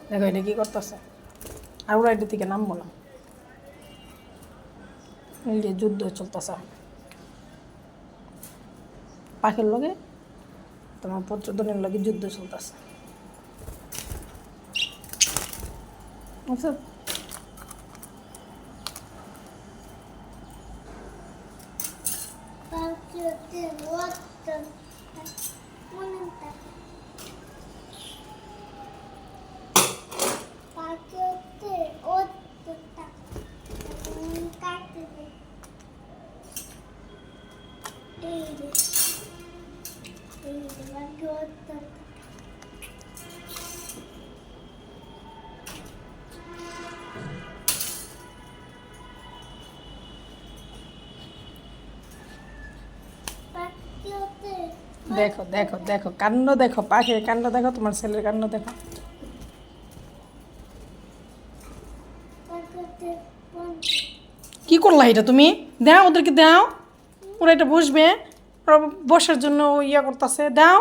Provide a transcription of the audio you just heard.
দেখো এটা কি করতেছে, আর ওরা এটা থেকে নামবো না। এই যে যুদ্ধ চলতেছে পাখির লগে, তোমার পত্রধনের লগে যুদ্ধ চলতেছে। বুঝছো? দেখো দেখো দেখো কাণ্ড দেখো, পাখির কাণ্ড দেখো, তোমার ছেলের কাণ্ড দেখো। কি করলা এটা তুমি? দাও ওদেরকে, দাও, ওরা এটা বসবে, ওরা বসার জন্য ইয়া করতেছে, দাও।